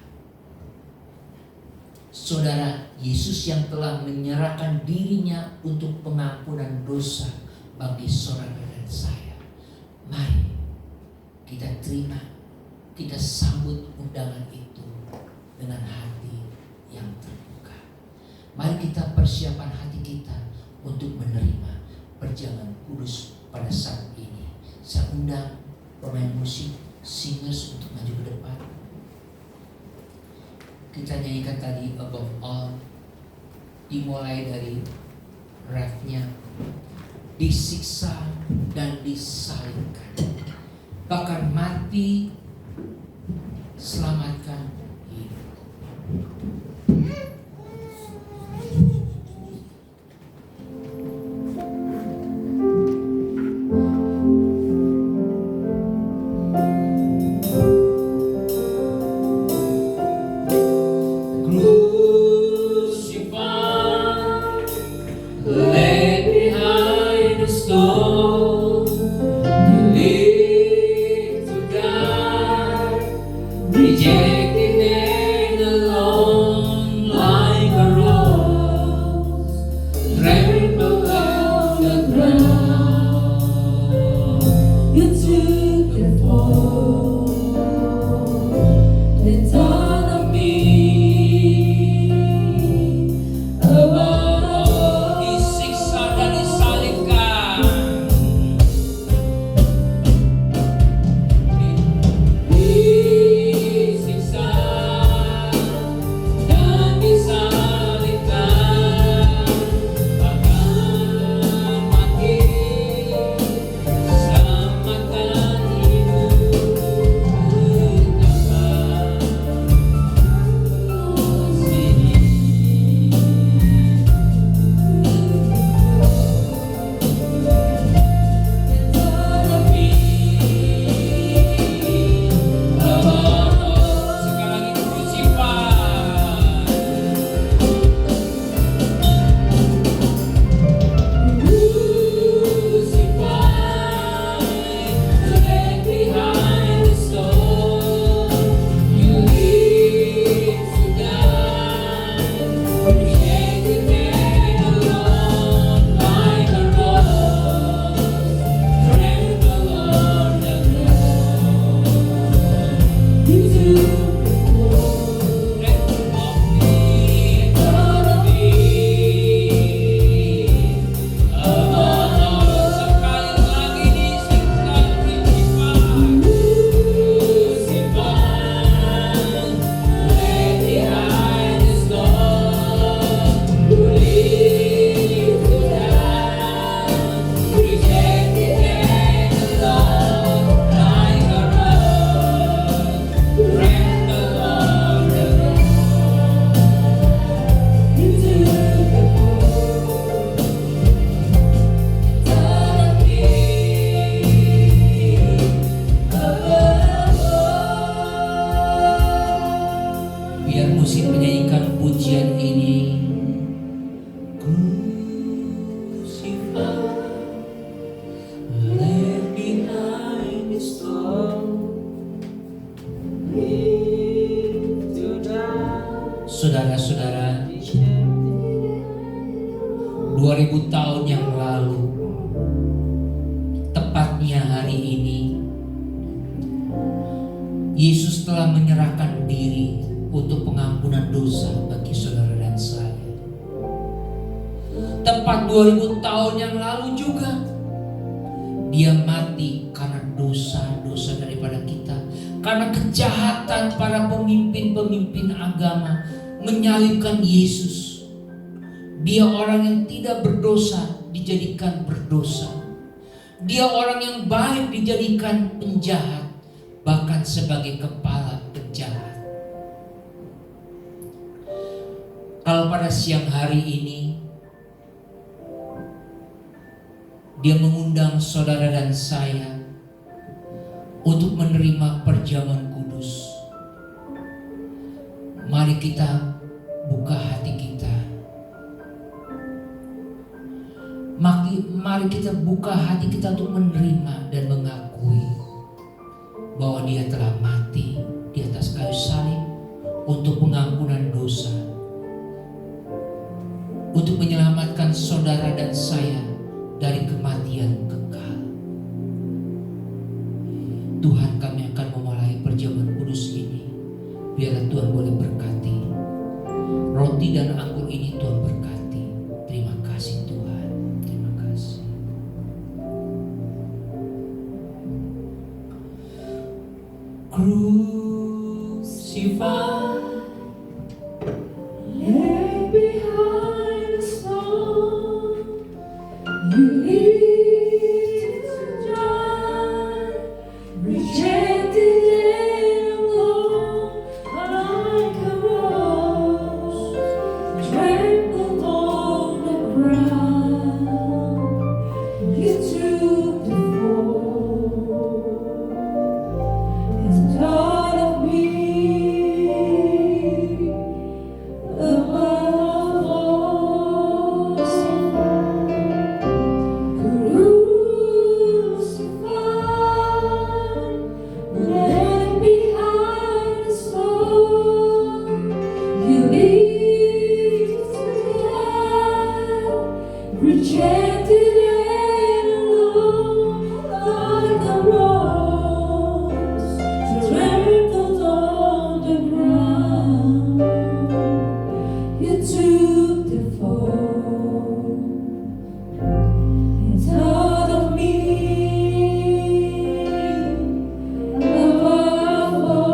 Saudara, Yesus yang telah menyerahkan dirinya untuk pengampunan dosa bagi saudara dan saya. Mari kita terima, kita sambut undangan itu dengan hati yang terbuka. Mari kita persiapkan hati kita untuk menerima perjamuan kudus pada saat ini. Saya undang pemain musik, singers untuk maju ke depan. Kita nyanyikan tadi Above All, dimulai dari refnya, disiksa dan disalibkan, bahkan mati, selamatkan hidup. Rejected 2000 tahun yang lalu, tepatnya hari ini, Yesus telah menyerahkan diri untuk pengampunan dosa bagi saudara dan saya. Tepat 2000 tahun yang lalu juga, Dia mati karena dosa-dosa daripada kita, karena kejahatan para pemimpin-pemimpin agama menyalibkan Yesus. Dia orang yang tidak berdosa dijadikan berdosa. Dia orang yang baik dijadikan penjahat, bahkan sebagai kepala penjahat. Kalau pada siang hari ini Dia mengundang saudara dan saya untuk menerima perjamuan kudus, mari kita buka hati kita. Mari kita buka hati kita untuk menerima dan mengakui bahwa Dia telah mati di atas kayu salib untuk pengampunan dosa, untuk menyelamatkan saudara dan saya dari kematian kekal. Tuhan, kami akan memulai perjamuan kudus ini. Biarlah Tuhan boleh berkati roti dan anggur ini. Tuhan berkati. Terima kasih Tuhan. Terima kasih. Crucified, Lay behind the stone, you lived to die, rejected and alone, like a rose, trampled on the ground. You took the fall and thought of me. Rejected and alone, like a rose, trampled on the ground. You took the fall and thought of me above all.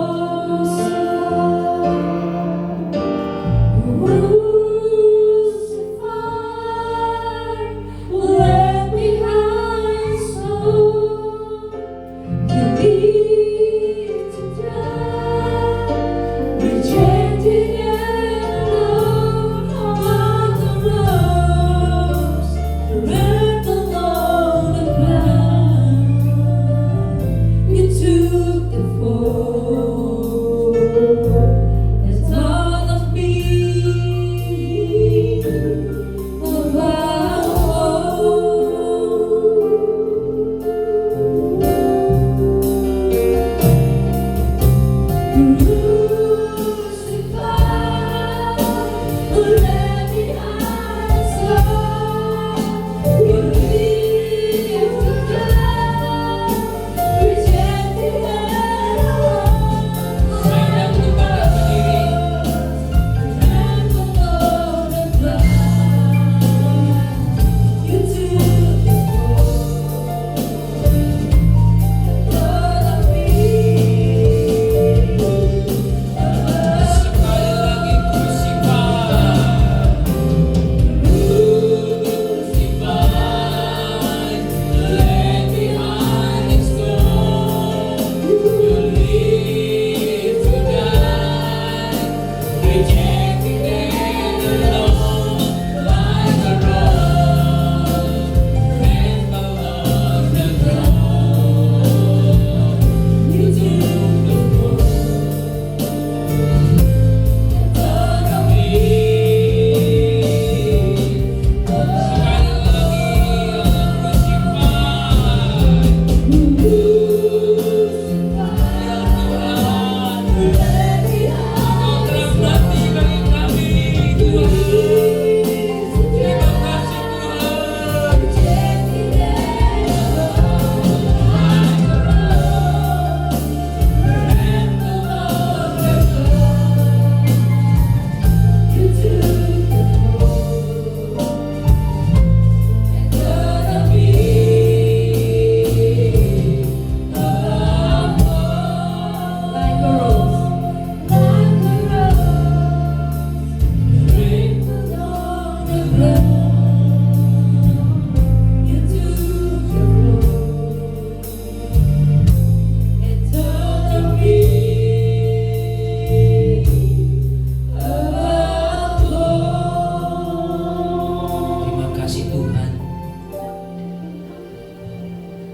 Crucified,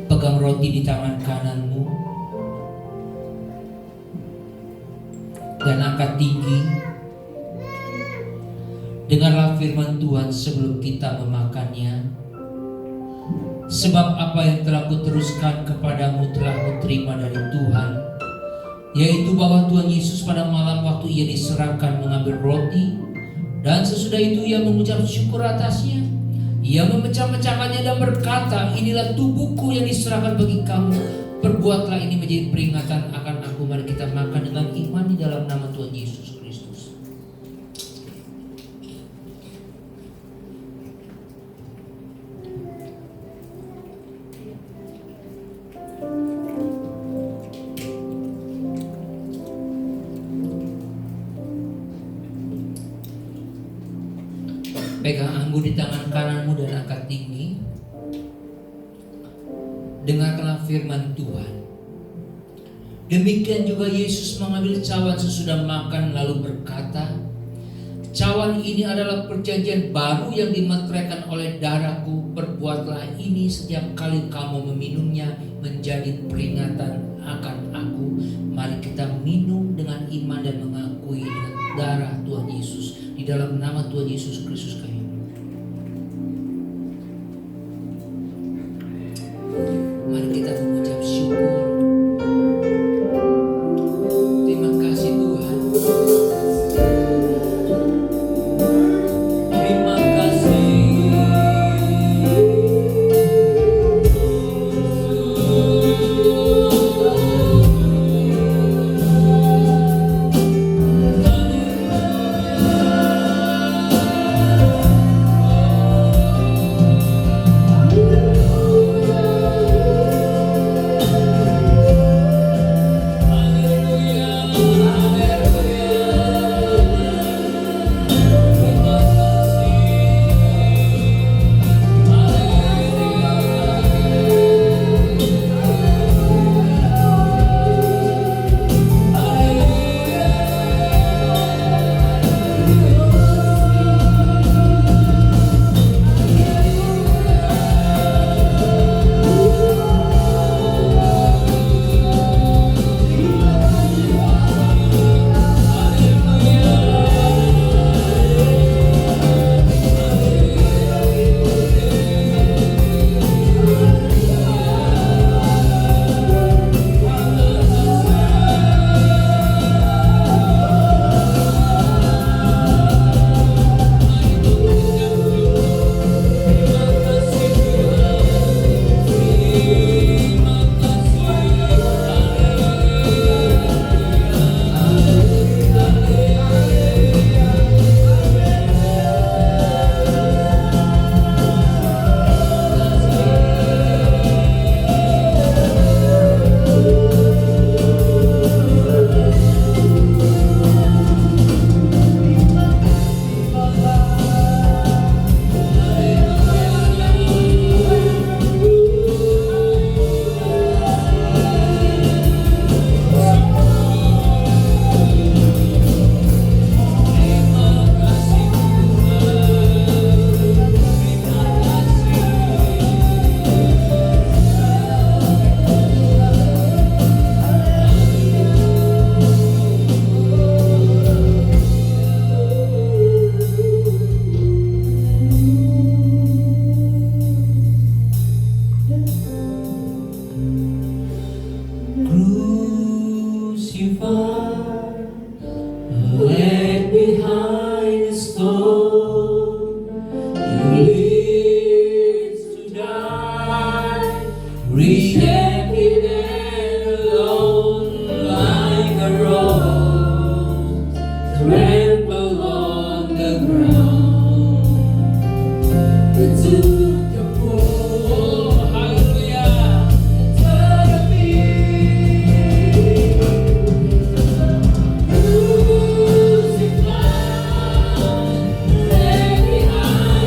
Pegang roti di tangan kananmu dan angkat tinggi. Dengarlah firman Tuhan sebelum kita memakannya. Sebab apa yang telah kuteruskan kepadamu telah kuterima dari Tuhan, yaitu bahwa Tuhan Yesus pada malam waktu ia diserahkan mengambil roti, dan sesudah itu ia mengucap syukur atasnya. Ia memecah-mecahkannya dan berkata, inilah tubuhku yang diserahkan bagi kamu. Perbuatlah ini menjadi peringatan akan aku. Mari kita makan dengan iman di dalam nama Tuhan Yesus Kristus. Pegang anggur di tangan kananmu dan angkat tinggi. Dengarkanlah firman Tuhan. Demikian juga Yesus mengambil cawan sesudah makan lalu berkata, cawan ini adalah perjanjian baru yang dimeteraikan oleh darahku. Perbuatlah ini setiap kali kamu meminumnya menjadi peringatan akan aku. Mari kita minum dengan iman dan mengakui dengan darah Tuhan Yesus. Di dalam nama Tuhan Yesus Kristus kami. Mari kita mengucap syukur. Terima kasih Tuhan. Terima kasih. Left behind a stone, you live to die, rejected and alone, like a rose trampled on the ground. You took the fall, hallelujah, to me. Crucified, left behind.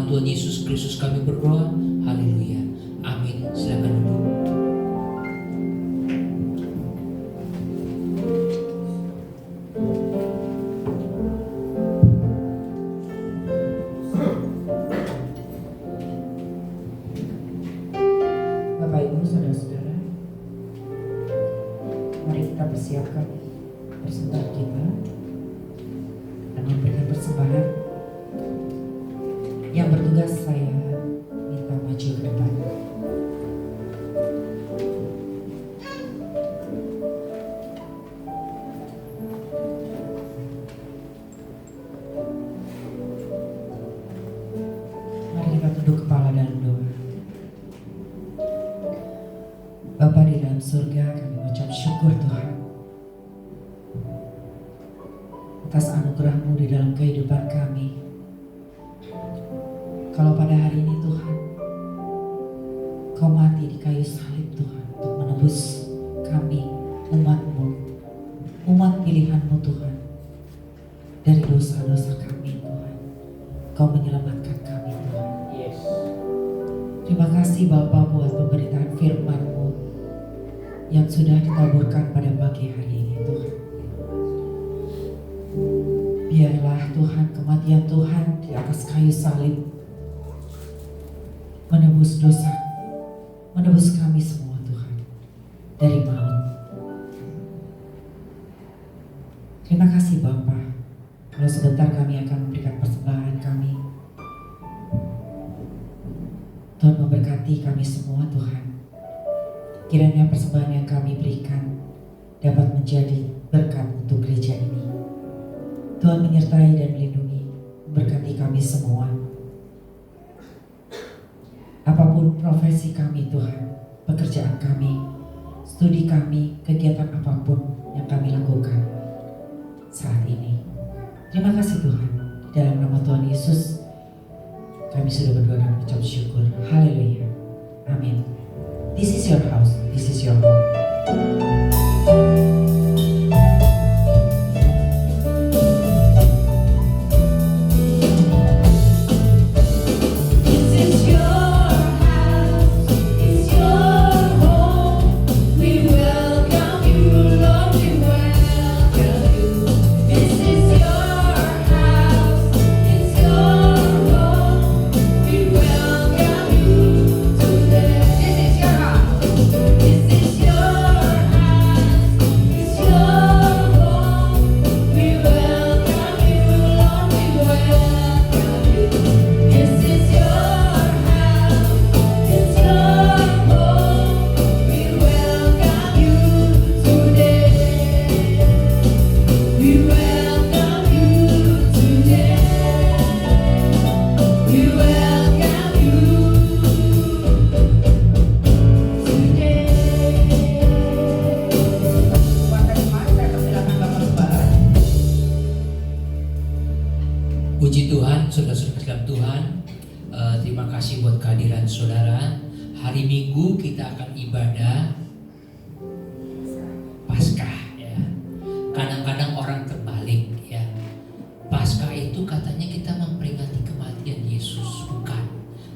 Tuhan Yesus Kristus kami berdoa. Haleluya. Amin. Silakan duduk. Bapak Ibu, saudara-saudara, mari kita persiapkan persembahan kita dan memberikan persembahan. Yang bertugas saya minta maju ke depan. Mari kita tunduk kepala dalam doa. Bapa di dalam surga, kami mengucap syukur Tuhan atas anugerah-Mu di dalam kehidupan kami. Kalau pada hari ini Tuhan, Kau mati di kayu salib Tuhan untuk menebus kami, umat-Mu, umat pilihan-Mu Tuhan, dari dosa-dosa kami Tuhan. Kau menyelamatkan kami Tuhan. Yes. Terima kasih Bapa buat pemberitaan firman-Mu yang sudah ditaburkan pada pagi hari ini Tuhan. Biarlah Tuhan kematian Tuhan di atas kayu salib menebus dosa, menebus kami semua Tuhan dari maut. Terima kasih Bapa. Kalau sebentar kami akan memberikan persembahan kami, Tuhan memberkati kami semua Tuhan. Kiranya persembahan yang kami berikan dapat menjadi berkat untuk gereja ini. Tuhan menyertai dan melindungi, memberkati kami semua. Apapun profesi kami Tuhan, pekerjaan kami, studi kami, kegiatan apapun yang kami lakukan saat ini. Terima kasih Tuhan. Dalam nama Tuhan Yesus kami sudah berdoa dan mengucap syukur. Haleluya. Amin. This is your house. This is your home. Puji Tuhan, saudara-saudara dalam Tuhan. Terima kasih buat kehadiran saudara. Hari Minggu kita akan ibadah Paskah ya. Kadang-kadang orang terbalik ya. Paskah itu katanya kita memperingati kematian Yesus, bukan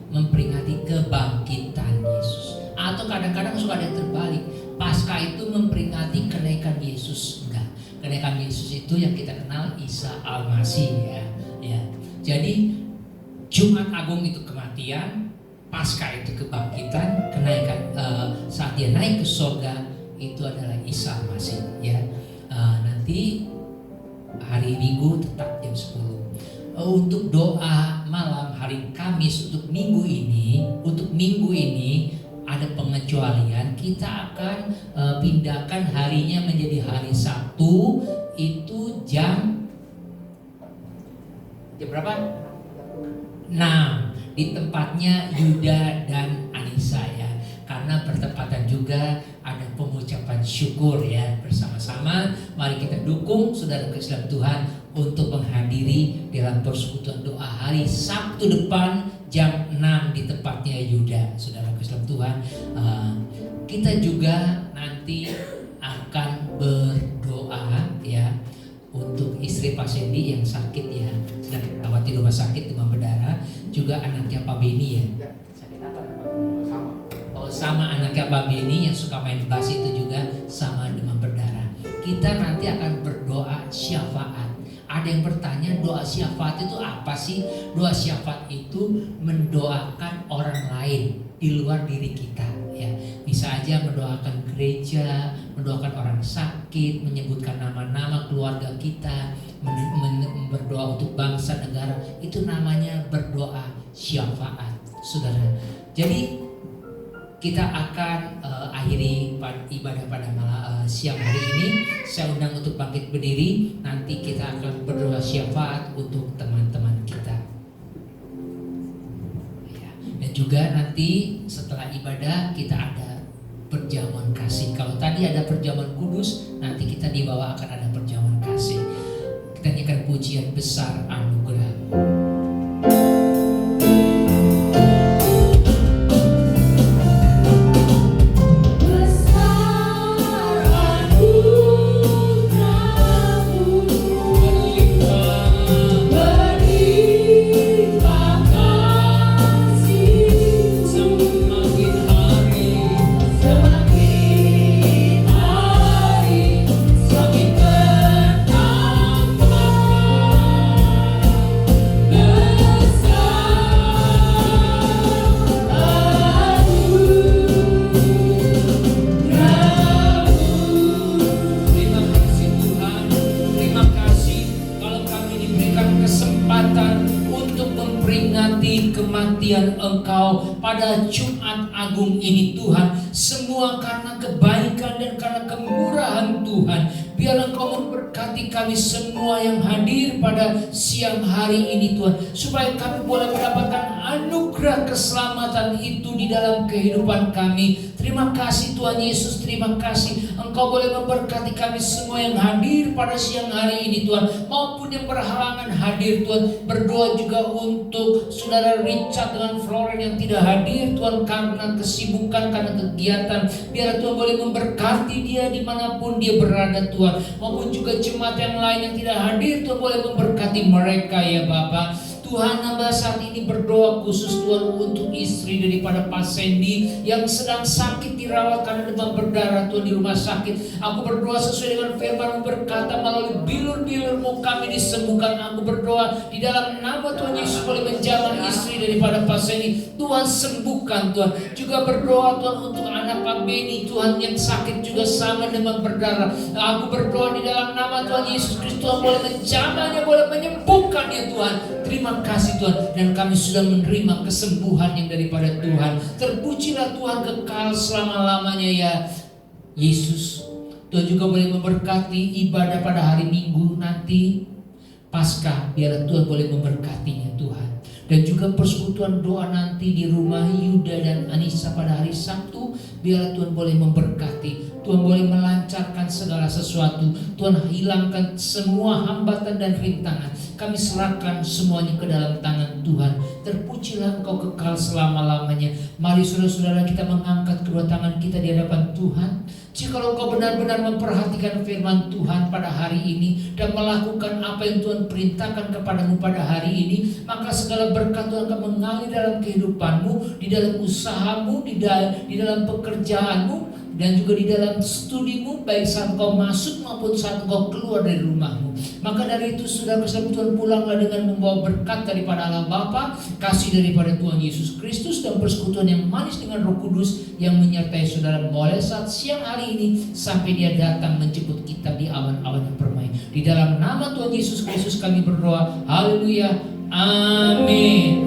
memperingati kebangkitan Yesus. Atau kadang-kadang suka ada yang terbalik. Paskah itu memperingati kenaikan Yesus. Enggak. Kenaikan Yesus itu yang kita kenal Isa Al-Masih ya. Ya, jadi Jumat Agung itu kematian, Paskah itu kebangkitan, kenaikan saat dia naik ke surga itu adalah Isa Masih. Ya, nanti hari Minggu tetap jam 10. Untuk doa malam hari Kamis untuk minggu ini ada pengecualian. Kita akan pindahkan harinya menjadi hari Sabtu itu jam berapa? Nah, di tempatnya Yuda dan Anissa ya. Karena bertepatan juga ada pengucapan syukur ya bersama-sama. Mari kita dukung saudara Islam Tuhan untuk menghadiri dalam persekutuan doa hari Sabtu depan jam 6 di tempatnya Yuda, saudara Islam Tuhan. Kita juga nanti akan berdoa ya untuk istri Pak Sendi yang sakit ya, sedang dirawat di rumah sakit demam berdarah. juga anaknya Pak Beni ya. Sakit apa? Oh sama anaknya Pak Beni yang suka main bass itu juga sama demam berdarah. Kita nanti akan berdoa syafaat. Ada yang bertanya doa syafaat itu apa sih? Doa syafaat itu mendoakan orang lain di luar diri kita ya. Bisa aja mendoakan gereja, mendoakan orang sakit, menyebutkan nama-nama keluarga kita, berdoa untuk bangsa negara. Itu namanya berdoa syafaat, saudara. Jadi kita akan akhiri ibadah pada siang hari ini. Saya undang untuk bangkit berdiri. Nanti kita akan berdoa syafaat untuk teman-teman kita. Ya. Dan juga nanti setelah ibadah kita ada perjamuan kasih. Kalau tadi ada perjamuan kudus, nanti kita di bawah akan ada perjamuan kasih. Kita nyanyikan pujian besar anugerah. Engkau pada Jumat Agung ini Tuhan, semua karena kebaikan dan karena kemurahan Tuhan. Biar Engkau memberkati kami semua yang hadir pada siang hari ini Tuhan, supaya kami boleh mendapatkan anugerah keselamatan itu di dalam kehidupan kami. Terima kasih Tuhan Yesus, terima kasih Engkau boleh memberkati kami semua yang hadir pada siang hari ini Tuhan, maupun yang berhalangan hadir Tuhan. Berdoa juga untuk saudara Richard dengan Floren yang tidak hadir Tuhan karena kesibukan, karena kegiatan. Biar Tuhan boleh memberkati dia dimanapun dia berada Tuhan, maupun juga jemaat yang lain yang tidak hadir Tuhan boleh memberkati mereka ya Bapa. Tuhan, hamba saat ini berdoa khusus Tuhan untuk istri daripada Pak Sandy yang sedang sakit dirawat karena demam berdarah Tuhan di rumah sakit. Aku berdoa sesuai dengan firman berkata melalui bilur-bilur-Mu kami disembuhkan. Aku berdoa di dalam nama Tuhan Yesus boleh menjamah istri daripada Pak Sandy. Tuhan sembuhkan Tuhan. Juga berdoa Tuhan untuk anak Pak Beni Tuhan yang sakit juga sama demam berdarah. Aku berdoa di dalam nama Tuhan Yesus Kristus Tuhan boleh menjamahnya, boleh menyembuhkannya Tuhan. Terima kasih Tuhan, dan kami sudah menerima kesembuhan yang daripada Tuhan. Terpujilah Tuhan kekal selama-lamanya ya Yesus. Tuhan juga boleh memberkati ibadah pada hari Minggu nanti Paskah. Biarlah Tuhan boleh memberkatinya Tuhan. Dan juga persekutuan doa nanti di rumah Yuda dan Anissa pada hari Sabtu. Biarlah Tuhan boleh memberkati, Tuhan boleh melancarkan segala sesuatu. Tuhan hilangkan semua hambatan dan rintangan. Kami serahkan semuanya ke dalam tangan Tuhan. Terpujilah Engkau kekal selama-lamanya. Mari saudara-saudara kita mengangkat kedua tangan kita di hadapan Tuhan. Jika Engkau benar-benar memperhatikan firman Tuhan pada hari ini dan melakukan apa yang Tuhan perintahkan kepadamu pada hari ini, maka segala berkat Tuhan akan mengalir dalam kehidupanmu, di dalam usahamu, di dalam pekerjaanmu, dan juga di dalam studimu, baik saat engkau masuk maupun saat engkau keluar dari rumahmu. Maka dari itu saudara bersama Tuhan pulanglah dengan membawa berkat daripada Allah Bapa, kasih daripada Tuhan Yesus Kristus, dan persekutuan yang manis dengan Roh Kudus yang menyertai saudara mulai saat siang hari ini sampai Dia datang menjemput kita di awan-awan yang permai. Di dalam nama Tuhan Yesus Kristus kami berdoa. Haleluya. Amin.